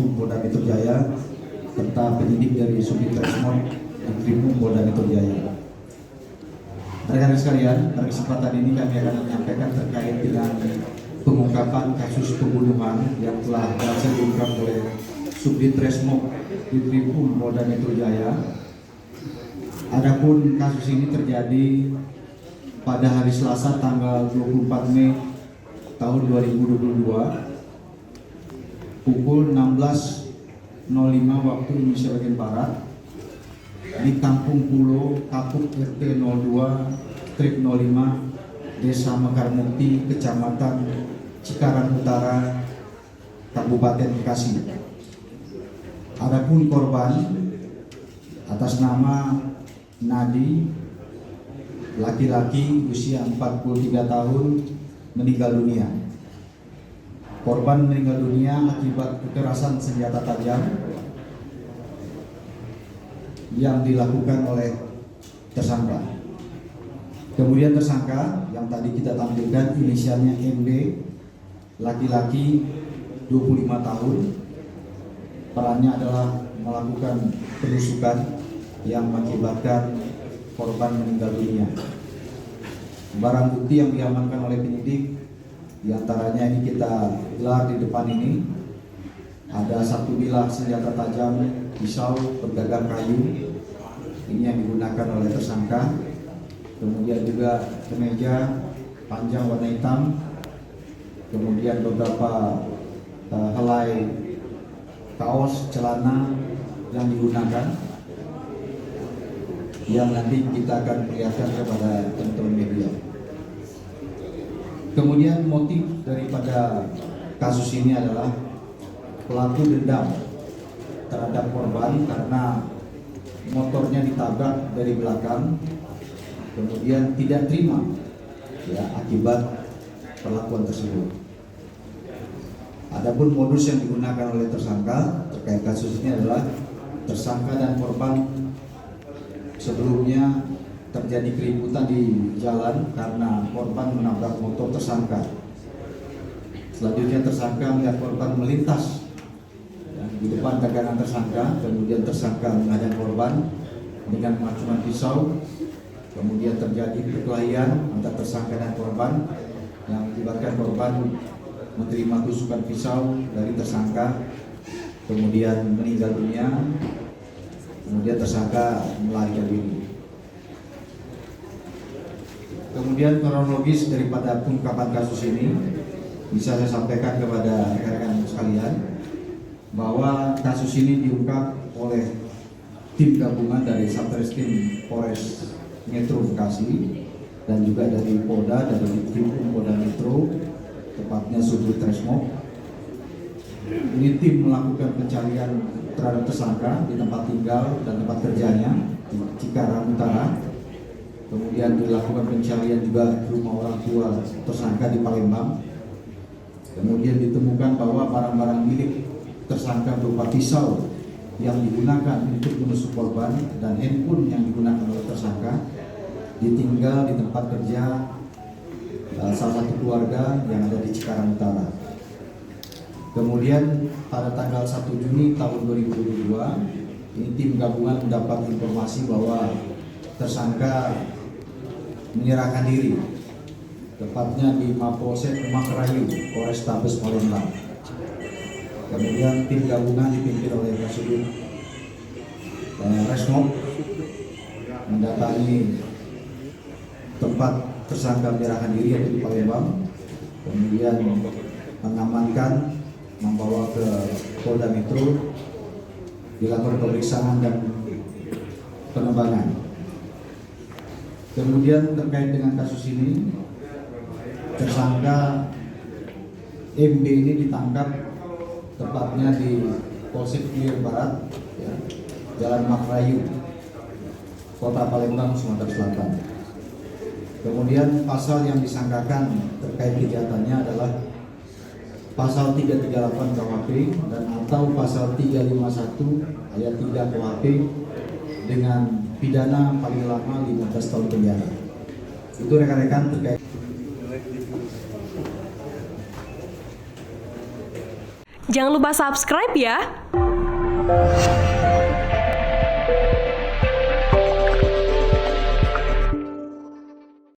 Ditreskrim Polda Metro Jaya serta penyidik dari Subdit Resmon Ditreskrim Polda Metro Jaya. Rekan-rekan sekalian, pada kesempatan ini kami akan menyampaikan terkait dengan pengungkapan kasus pembunuhan yang telah berhasil diungkap oleh Subdit Resmon Ditreskrim Polda Metro Jaya. Adapun kasus ini terjadi pada hari Selasa tanggal 24 Mei tahun 2022 pukul 16.05 waktu Indonesia bagian Barat di Kampung Pulo, Kapuk RT 02/05 Desa Mekarmukti, Kecamatan Cikarang Utara, Kabupaten Bekasi. Adapun korban atas nama Nadi, laki-laki usia 43 tahun, meninggal dunia. Korban meninggal dunia akibat kekerasan senjata tajam yang dilakukan oleh tersangka. Kemudian tersangka yang tadi kita tampilkan inisialnya MB, laki-laki 25 tahun, perannya adalah melakukan penusukan yang mengakibatkan korban meninggal dunia. Barang bukti yang diamankan oleh penyidik diantaranya ini kita gelar di depan ini, ada satu bilah senjata tajam, pisau bergagang kayu, ini yang digunakan oleh tersangka. Kemudian juga kemeja panjang warna hitam, kemudian beberapa helai kaos, celana yang digunakan, yang nanti kita akan perlihatkan kepada teman-teman media. Kemudian motif daripada kasus ini adalah pelaku dendam terhadap korban karena motornya ditabrak dari belakang, kemudian tidak terima akibat perlakuan tersebut. Adapun modus yang digunakan oleh tersangka terkait kasus ini adalah tersangka dan korban sebelumnya terjadi keributan di jalan karena korban menabrak motor tersangka. Selanjutnya tersangka melihat korban melintas di depan dagangan tersangka, kemudian tersangka menghadang korban dengan mengacungkan pisau. Kemudian terjadi perkelahian antara tersangka dan korban yang mengakibatkan korban menerima tusukan pisau dari tersangka, kemudian meninggal dunia. Kemudian tersangka melarikan diri. Kemudian kronologis daripada pengungkapan kasus ini bisa saya sampaikan kepada rekan-rekan sekalian bahwa kasus ini diungkap oleh tim gabungan dari Satreskrim Polres Metro Bekasi dan juga dari Polda, dari Ditreskrim Polda Metro, tepatnya Subdit Resmon. Ini tim melakukan pencarian terhadap tersangka di tempat tinggal dan tempat kerjanya di Cikarang Utara. Kemudian dilakukan pencarian juga di rumah orang tua tersangka di Palembang. Kemudian ditemukan bahwa barang-barang milik tersangka berupa pisau yang digunakan untuk menusuk korban dan handphone yang digunakan oleh tersangka ditinggal di tempat kerja salah satu keluarga yang ada di Cikarang Utara. Kemudian pada tanggal 1 Juni tahun 2022, ini tim gabungan mendapat informasi bahwa tersangka menyerahkan diri, tepatnya di Mapolsek Makrayu, Polrestabes Palembang. Kemudian tim gabungan dipimpin oleh Kasubdit Resmon mendatangi tempat tersangka menyerahkan diri yaitu di Palembang, kemudian mengamankan, membawa ke Polda Metro, dilakukan pemeriksaan dan pengembangan. Kemudian terkait dengan kasus ini, tersangka MB ini ditangkap tepatnya di Polsek Clear Barat, Jalan Makrayu, Kota Palembang, Sumatera Selatan. Kemudian pasal yang disangkakan terkait kejahatannya adalah pasal 338 KUHP dan atau pasal 351 ayat 3 KUHP dengan pidana paling lama 15 tahun penjara. Itu rekan-rekan terkait. Jangan lupa subscribe ya.